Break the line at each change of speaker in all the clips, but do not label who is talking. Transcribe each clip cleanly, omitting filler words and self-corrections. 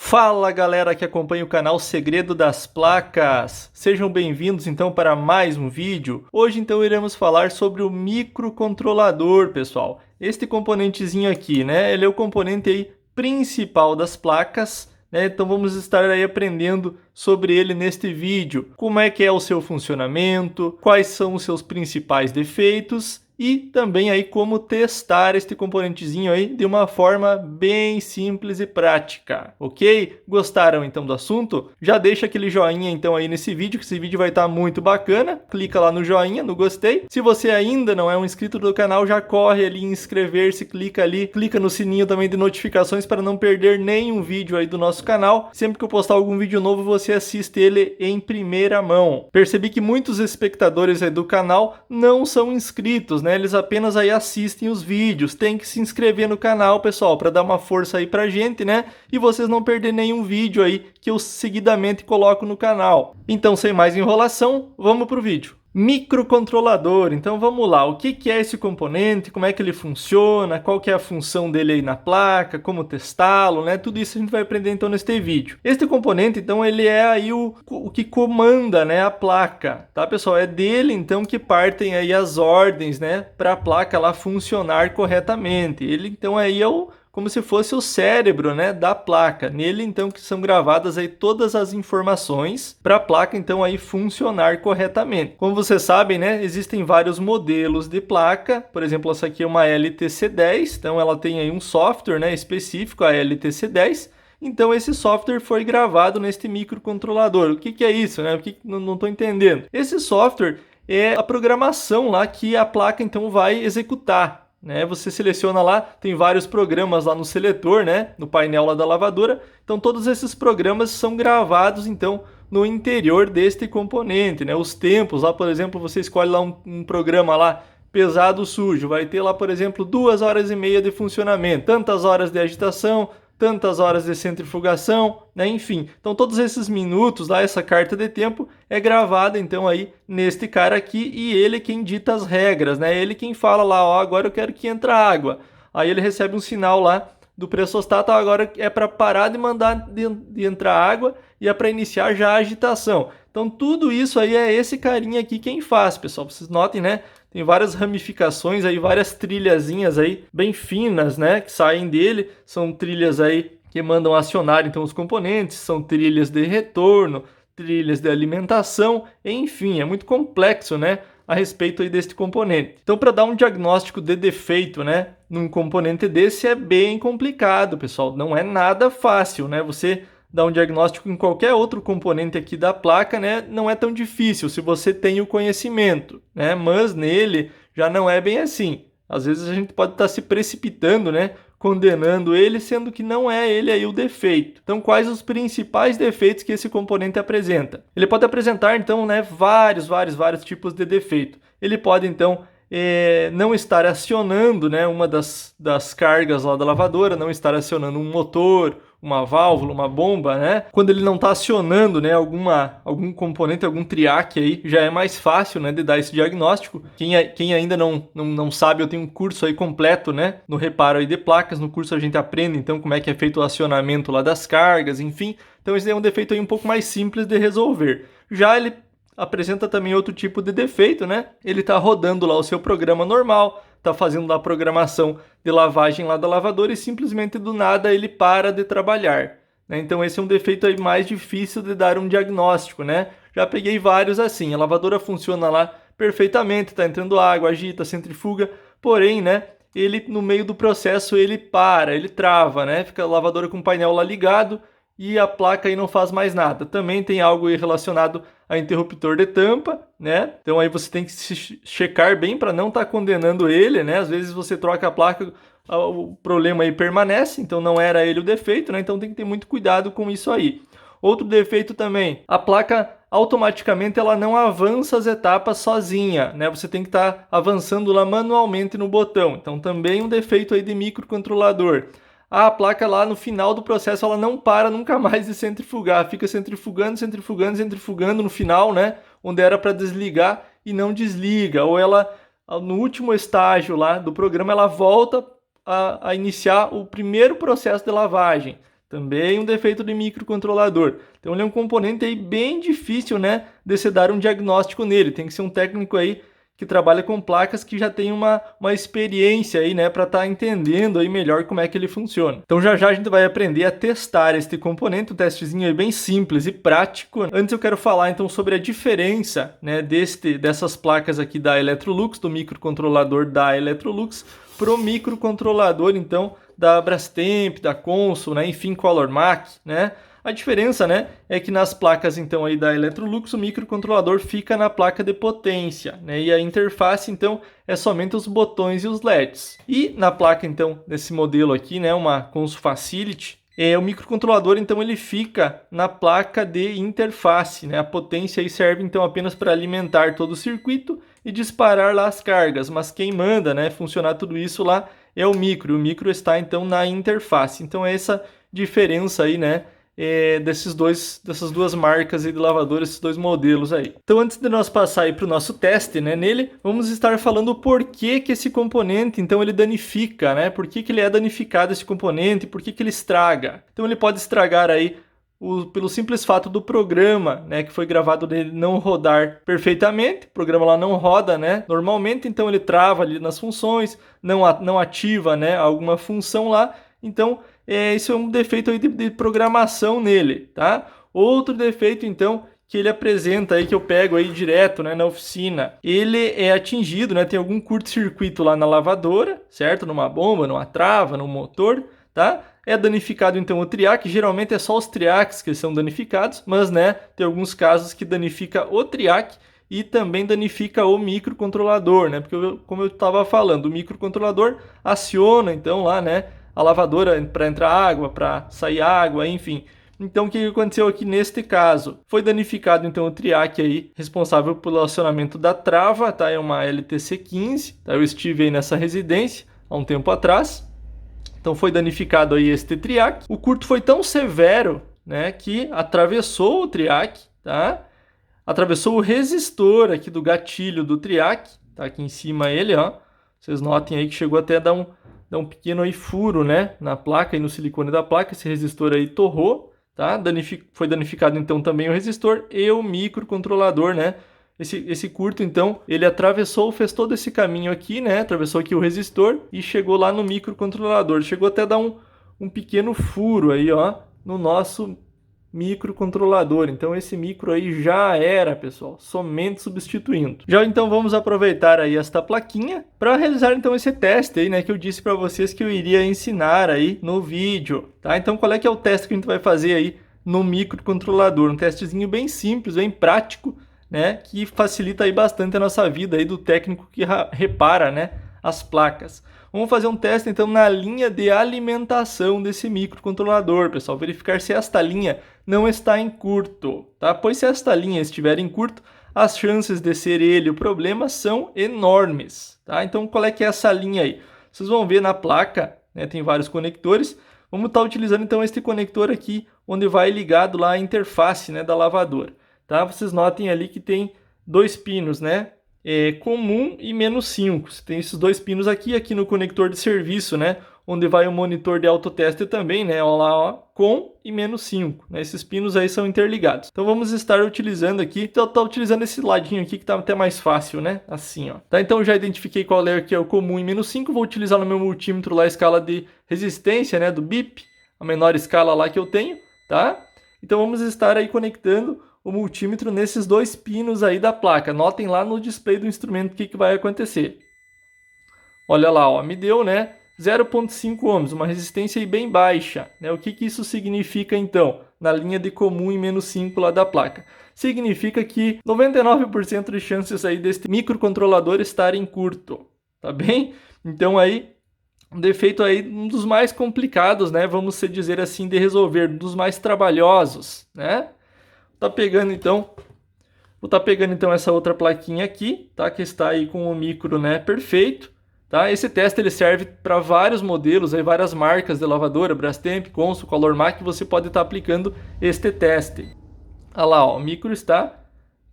Fala galera que acompanha o canal Segredo das Placas, sejam bem-vindos então para mais um vídeo. Hoje então iremos falar sobre o microcontrolador, pessoal. Este componentezinho aqui, né, ele é o componente aí principal das placas, né? Então vamos estar aí aprendendo sobre ele neste vídeo. Como é que é o seu funcionamento, quais são os seus principais defeitos e também aí como testar este componentezinho aí de uma forma bem simples e prática, ok? Gostaram então do assunto? Já deixa aquele joinha então aí nesse vídeo, que esse vídeo vai estar muito bacana. Clica lá no joinha, no gostei. Se você ainda não é um inscrito do canal, já corre ali em inscrever-se, clica ali, clica no sininho também de notificações para não perder nenhum vídeo aí do nosso canal. Sempre que eu postar algum vídeo novo, você assiste ele em primeira mão. Percebi que muitos espectadores aí do canal não são inscritos, né? Eles apenas aí assistem os vídeos. Tem que se inscrever no canal, pessoal, para dar uma força aí pra gente, né? E vocês não perderem nenhum vídeo aí que eu seguidamente coloco no canal. Então, sem mais enrolação, vamos pro vídeo. Microcontrolador, então vamos lá, o que é esse componente, como é que ele funciona, qual que é a função dele aí na placa, como testá-lo, né? Tudo isso a gente vai aprender então neste vídeo. Este componente, então, ele é aí o que comanda, né, a placa, tá, pessoal? É dele, então, que partem aí as ordens, né, para a placa lá funcionar corretamente. Ele, então, aí é como se fosse o cérebro, né, da placa. Nele, então, que são gravadas aí todas as informações para a placa, então, aí funcionar corretamente. Como vocês sabem, né, existem vários modelos de placa. Por exemplo, essa aqui é uma LTC10, então ela tem aí um software, né, específico, a LTC10. Então, esse software foi gravado neste microcontrolador. O que é isso, né? Não estou entendendo. Esse software é a programação lá que a placa, então, vai executar, né? Você seleciona lá, tem vários programas lá no seletor, né? No painel lá da lavadora. Então todos esses programas são gravados então no interior deste componente, né? Os tempos lá, por exemplo, você escolhe lá um programa lá pesado sujo, vai ter lá, por exemplo, 2 horas e meia de funcionamento, tantas horas de agitação, tantas horas de centrifugação, né? Enfim, então todos esses minutos lá, essa carta de tempo é gravada então aí neste cara aqui, e ele quem dita as regras, né? Ele quem fala lá, ó, agora eu quero que entre água. Aí ele recebe um sinal lá do pressostato, agora é para parar de mandar de entrar água e é para iniciar já a agitação. Então tudo isso aí é esse carinha aqui quem faz, pessoal. Vocês notem, né? Tem várias ramificações aí, várias trilhazinhas aí bem finas, né, que saem dele. São trilhas aí que mandam acionar então os componentes, são trilhas de retorno, trilhas de alimentação, enfim, é muito complexo, né, a respeito aí deste componente. Então, para dar um diagnóstico de defeito, né, num componente desse é bem complicado, pessoal. Não é nada fácil, né? Você dar um diagnóstico em qualquer outro componente aqui da placa, né, não é tão difícil se você tem o conhecimento, né? Mas nele já não é bem assim. Às vezes a gente pode estar se precipitando, né, condenando ele, sendo que não é ele aí o defeito. Então, quais os principais defeitos que esse componente apresenta? Ele pode apresentar, então, né, vários tipos de defeito. Ele pode, então, não estar acionando, né, uma das cargas lá da lavadora, não estar acionando um motor, uma válvula, uma bomba, né? Quando ele não está acionando, né, algum componente, algum triac aí, já é mais fácil, né, de dar esse diagnóstico. Quem ainda não sabe, eu tenho um curso aí completo, né, no reparo aí de placas. No curso a gente aprende, então, como é que é feito o acionamento lá das cargas, enfim. Então, esse é um defeito aí um pouco mais simples de resolver. Já ele apresenta também outro tipo de defeito, né? Ele está rodando lá o seu programa normal, está fazendo lá a programação de lavagem lá da lavadora e simplesmente do nada ele para de trabalhar, né? Então esse é um defeito aí mais difícil de dar um diagnóstico, né? Já peguei vários assim, a lavadora funciona lá perfeitamente, está entrando água, agita, centrifuga, porém, né, ele no meio do processo ele para, ele trava, né? Fica a lavadora com o painel lá ligado e a placa aí não faz mais nada. Também tem algo aí relacionado a interruptor de tampa, né? Então aí você tem que se checar bem para não estar condenando ele, né? Às vezes você troca a placa, o problema aí permanece, então não era ele o defeito, né? Então tem que ter muito cuidado com isso aí. Outro defeito também, a placa automaticamente ela não avança as etapas sozinha, né? Você tem que estar avançando lá manualmente no botão. Então também um defeito aí de microcontrolador. A placa lá no final do processo ela não para nunca mais de centrifugar, fica centrifugando no final, né, onde era para desligar e não desliga, ou ela no último estágio lá do programa ela volta a iniciar o primeiro processo de lavagem. Também um defeito de microcontrolador. Então ele é um componente aí bem difícil, né, de se dar um diagnóstico nele. Tem que ser um técnico aí que trabalha com placas que já tem uma experiência aí, né, para estar entendendo aí melhor como é que ele funciona. Então já a gente vai aprender a testar este componente, um testezinho aí bem simples e prático. Antes eu quero falar então sobre a diferença, né, dessas placas aqui da Electrolux, do microcontrolador da Electrolux, para o microcontrolador então da Brastemp, da Consul, né, enfim, ColorMac, né? A diferença, né, é que nas placas então aí da Electrolux o microcontrolador fica na placa de potência, né, e a interface então é somente os botões e os LEDs. E na placa então desse modelo aqui, né, uma Consul Facility, o microcontrolador então ele fica na placa de interface, né? A potência aí serve então apenas para alimentar todo o circuito e disparar lá as cargas, mas quem manda, né, funcionar tudo isso lá é o micro está então na interface. Então é essa diferença aí, né, dessas duas marcas aí de lavadora, esses dois modelos aí. Então antes de nós passar aí para o nosso teste, né, nele, vamos estar falando o porquê que esse componente então ele danifica, né? Por que ele é danificado esse componente, por que ele estraga. Então ele pode estragar aí pelo simples fato do programa, né, que foi gravado dele não rodar perfeitamente, o programa lá não roda, né, normalmente, então ele trava ali nas funções, não ativa, né, alguma função lá, então isso é um defeito aí de programação nele, tá? Outro defeito, então, que ele apresenta aí, que eu pego aí direto, né, na oficina, ele é atingido, né, tem algum curto-circuito lá na lavadora, certo? Numa bomba, numa trava, no motor, tá? É danificado então o triac, geralmente é só os triacs que são danificados, mas, né, tem alguns casos que danifica o triac e também danifica o microcontrolador, né? Porque como eu estava falando, o microcontrolador aciona então lá, né, a lavadora para entrar água, para sair água, enfim. Então o que aconteceu aqui neste caso? Foi danificado então o triac aí, responsável pelo acionamento da trava, tá? É uma LTC15, tá? Eu estive aí nessa residência há um tempo atrás. Então foi danificado aí este triac. O curto foi tão severo, né, que atravessou o triac, tá? Atravessou o resistor aqui do gatilho do triac, tá aqui em cima ele, ó. Vocês notem aí que chegou até a dar um pequeno aí furo, né, na placa e no silicone da placa. Esse resistor aí torrou, tá? Foi danificado então também o resistor e o microcontrolador, né? Esse curto então, ele fez todo esse caminho aqui, né? Atravessou aqui o resistor e chegou lá no microcontrolador. Chegou até a dar um pequeno furo aí, ó, no nosso microcontrolador. Então esse micro aí já era, pessoal, somente substituindo. Já então vamos aproveitar aí esta plaquinha para realizar então esse teste aí, né, que eu disse para vocês que eu iria ensinar aí no vídeo, tá? Então qual é que é o teste que a gente vai fazer aí no microcontrolador? Um testezinho bem simples, bem prático, né, que facilita aí bastante a nossa vida aí do técnico que repara, né, as placas. Vamos fazer um teste então na linha de alimentação desse microcontrolador, pessoal, verificar se esta linha não está em curto, tá? Pois se esta linha estiver em curto, as chances de ser ele o problema são enormes, tá? Então qual é que é essa linha aí? Vocês vão ver na placa, né, tem vários conectores. Vamos estar utilizando então este conector aqui, onde vai ligado lá a interface, né, da lavadora, tá? Vocês notem ali que tem dois pinos, né? Comum e -5. Você tem esses dois pinos aqui no conector de serviço, né? Onde vai o monitor de autoteste também, né? Olha lá, ó, com e -5, né? Esses pinos aí são interligados. Então vamos estar utilizando aqui, tô utilizando esse ladinho aqui que tá até mais fácil, né? Assim, ó. Tá, então já identifiquei qual é que é o comum e -5, vou utilizar no meu multímetro lá a escala de resistência, né? Do BIP, a menor escala lá que eu tenho, tá? Então vamos estar aí conectando o multímetro nesses dois pinos aí da placa. Notem lá no display do instrumento o que vai acontecer. Olha lá, ó, me deu, né, 0,5 ohms, uma resistência aí bem baixa, né? O que isso significa então, na linha de comum e -5 lá da placa? Significa que 99% de chances aí deste microcontrolador estar em curto, tá bem? Então aí, um defeito aí, um dos mais complicados, né, vamos dizer assim, de resolver, um dos mais trabalhosos, né? Vou estar pegando então essa outra plaquinha aqui, tá? Que está aí com o micro, né, perfeito, tá? Esse teste ele serve para vários modelos, aí várias marcas de lavadora, Brastemp, Consul, ColorMac, você pode estar aplicando este teste. Olha lá, ó, o micro está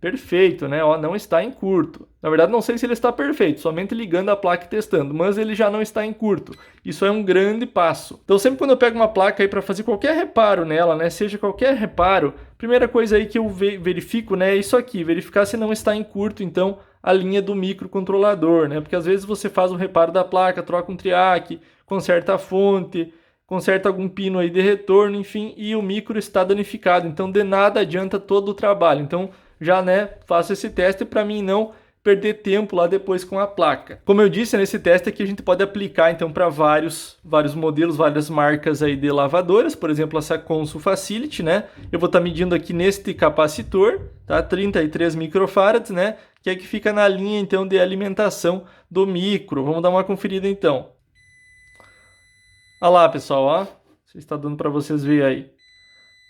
perfeito, né? Ó, não está em curto. Na verdade, não sei se ele está perfeito, somente ligando a placa e testando, mas ele já não está em curto. Isso é um grande passo. Então, sempre quando eu pego uma placa aí para fazer qualquer reparo nela, né? Seja qualquer reparo, primeira coisa aí que eu verifico, né? É isso aqui, verificar se não está em curto, então, a linha do microcontrolador, né? Porque às vezes você faz o reparo da placa, troca um triac, conserta a fonte, conserta algum pino aí de retorno, enfim, e o micro está danificado. Então, de nada adianta todo o trabalho. Então, já, né, faço esse teste para mim não perder tempo lá depois com a placa. Como eu disse, nesse teste aqui a gente pode aplicar então para vários modelos, várias marcas aí de lavadoras, por exemplo, essa Consul Facility, né? Eu vou estar medindo aqui neste capacitor, tá? 33 microfarads, né? Que é que fica na linha então de alimentação do micro. Vamos dar uma conferida então. Olha lá, pessoal, ó. Está dando para vocês ver aí,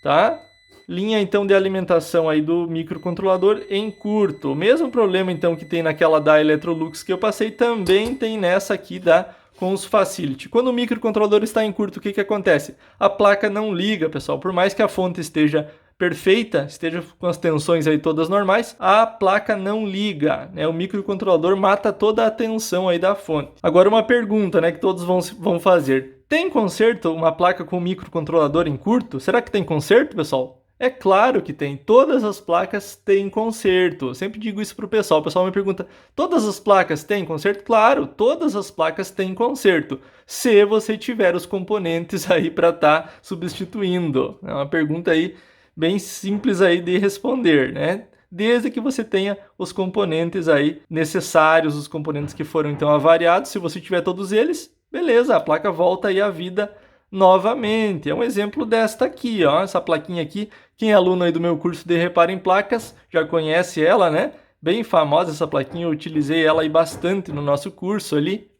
tá? Linha então de alimentação aí do microcontrolador em curto. O mesmo problema então que tem naquela da Electrolux que eu passei, também tem nessa aqui da Consul Facility. Quando o microcontrolador está em curto, o que acontece? A placa não liga, pessoal. Por mais que a fonte esteja perfeita, esteja com as tensões aí todas normais, a placa não liga, né? O microcontrolador mata toda a tensão aí da fonte. Agora uma pergunta, né, que todos vão fazer. Tem conserto uma placa com microcontrolador em curto? Será que tem conserto, pessoal? É claro que tem. Todas as placas têm conserto. Eu sempre digo isso para o pessoal me pergunta, todas as placas têm conserto? Claro, todas as placas têm conserto, se você tiver os componentes aí para estar substituindo. É uma pergunta aí bem simples aí de responder, né? Desde que você tenha os componentes aí necessários, os componentes que foram então avariados. Se você tiver todos eles, beleza, a placa volta aí à vida novamente. É um exemplo desta aqui, ó, essa plaquinha aqui. Quem é aluno aí do meu curso de reparo em placas já conhece ela, né? Bem famosa essa plaquinha, eu utilizei ela aí bastante no nosso curso ali.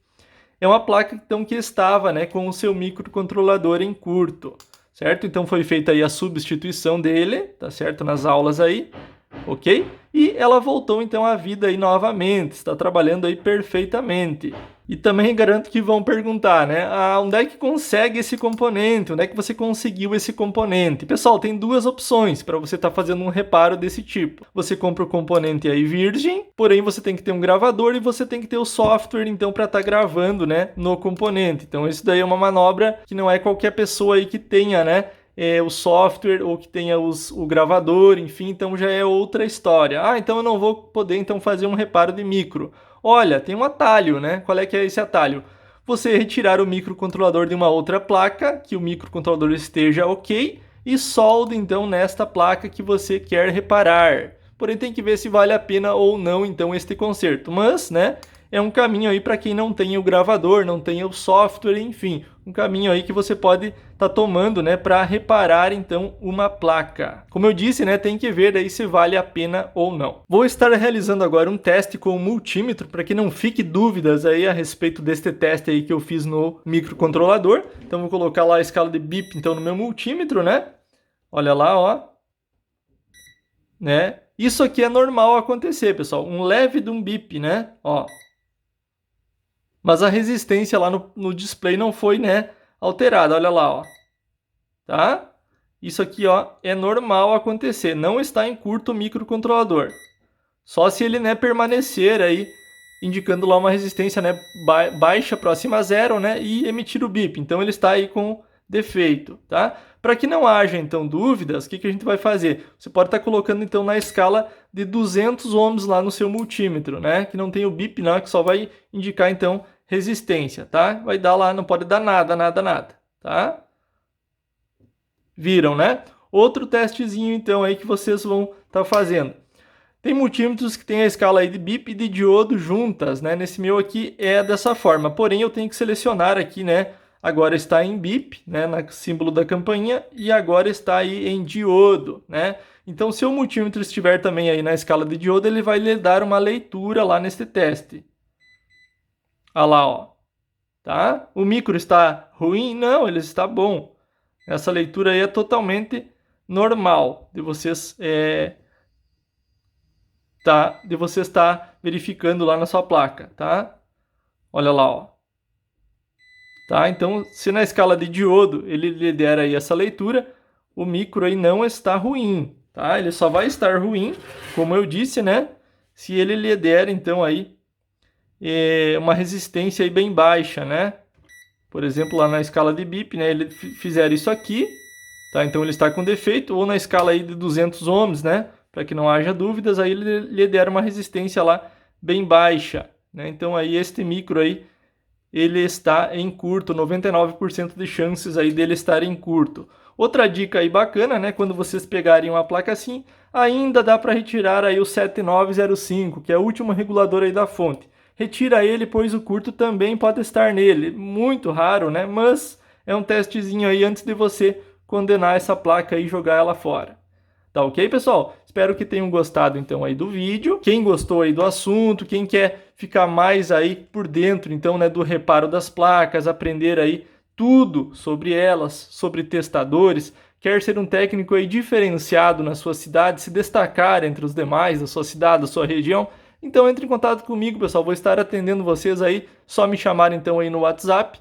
É uma placa então que estava, né, com o seu microcontrolador em curto, certo? Então foi feita aí a substituição dele, tá certo? Nas aulas aí, ok? E ela voltou então à vida aí novamente, está trabalhando aí perfeitamente. E também garanto que vão perguntar, né? Onde é que consegue esse componente? Onde é que você conseguiu esse componente? Pessoal, tem duas opções para você estar fazendo um reparo desse tipo. Você compra o componente aí virgem, porém você tem que ter um gravador e você tem que ter o software então para estar gravando, né, no componente. Então isso daí é uma manobra que não é qualquer pessoa aí que tenha, né? O software ou que tenha o gravador, enfim, então já é outra história. Então eu não vou poder então fazer um reparo de micro. Olha, tem um atalho, né? Qual é que é esse atalho? Você retirar o microcontrolador de uma outra placa, que o microcontrolador esteja ok, e solda então nesta placa que você quer reparar. Porém tem que ver se vale a pena ou não então este conserto. Mas, né, é um caminho aí para quem não tem o gravador, não tem o software, enfim, um caminho aí que você pode estar tomando, né, para reparar então uma placa. Como eu disse, né, tem que ver aí se vale a pena ou não. Vou estar realizando agora um teste com o multímetro para que não fique dúvidas aí a respeito deste teste aí que eu fiz no microcontrolador. Então vou colocar lá a escala de bip então no meu multímetro, né? Olha lá, ó. Né? Isso aqui é normal acontecer, pessoal. Um leve de um bip, né? Ó. Mas a resistência lá no display não foi, né, alterada. Olha lá, ó. Tá? Isso aqui, ó, é normal acontecer. Não está em curto o microcontrolador. Só se ele, né, permanecer aí indicando lá uma resistência, né, baixa próxima a zero, né, e emitir o bip. Então ele está aí com defeito, tá? Para que não haja então dúvidas, o que a gente vai fazer? Você pode estar colocando então na escala de 200 ohms lá no seu multímetro, né, que não tem o bip, não, que só vai indicar então resistência, tá? Vai dar lá, não pode dar nada, tá? Viram, né? Outro testezinho então aí que vocês vão estar fazendo. Tem multímetros que tem a escala aí de bip e de diodo juntas, né? Nesse meu aqui é dessa forma, porém eu tenho que selecionar aqui, né? Agora está em bip, né? No símbolo da campainha, e agora está aí em diodo, né? Então se o multímetro estiver também aí na escala de diodo, ele vai lhe dar uma leitura lá nesse teste. Olha lá, ó. Tá? O micro está ruim? Não, ele está bom. Essa leitura aí é totalmente normal de vocês estar verificando lá na sua placa, tá? Olha lá, ó. Tá? Então, se na escala de diodo ele lhe der aí essa leitura, o micro aí não está ruim, tá? Ele só vai estar ruim, como eu disse, né? Se ele lhe der, então, aí, uma resistência aí bem baixa, né? Por exemplo, lá na escala de BIP, né? Ele fizer isso aqui, tá? Então ele está com defeito, ou na escala aí de 200 ohms, né? Para que não haja dúvidas, aí ele lhe der uma resistência lá bem baixa, né? Então aí este micro aí, ele está em curto, 99% de chances aí dele estar em curto. Outra dica aí bacana, né? Quando vocês pegarem uma placa assim, ainda dá para retirar aí o 7905, que é o último regulador aí da fonte. Retira ele, pois o curto também pode estar nele. Muito raro, né? Mas é um testezinho aí antes de você condenar essa placa e jogar ela fora. Tá ok, pessoal? Espero que tenham gostado então aí do vídeo. Quem gostou aí do assunto, quem quer ficar mais aí por dentro então, né, do reparo das placas, aprender aí tudo sobre elas, sobre testadores, quer ser um técnico aí diferenciado na sua cidade, se destacar entre os demais da sua cidade, da sua região, então entre em contato comigo, pessoal. Vou estar atendendo vocês aí, só me chamar então aí no WhatsApp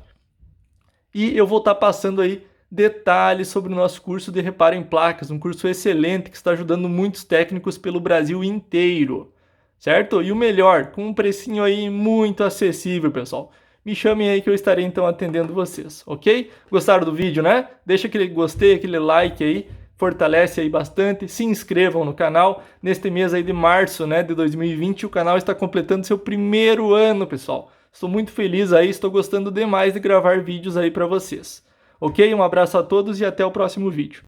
e eu vou estar passando aí detalhes sobre o nosso curso de reparo em placas, um curso excelente que está ajudando muitos técnicos pelo Brasil inteiro, certo? E o melhor, com um precinho aí muito acessível, pessoal. Me chamem aí que eu estarei então atendendo vocês, ok? Gostaram do vídeo, né? Deixa aquele gostei, aquele like aí, fortalece aí bastante, se inscrevam no canal. Neste mês aí de março, né, de 2020, o canal está completando seu primeiro ano, pessoal. Estou muito feliz aí, estou gostando demais de gravar vídeos aí para vocês. Ok? Um abraço a todos e até o próximo vídeo.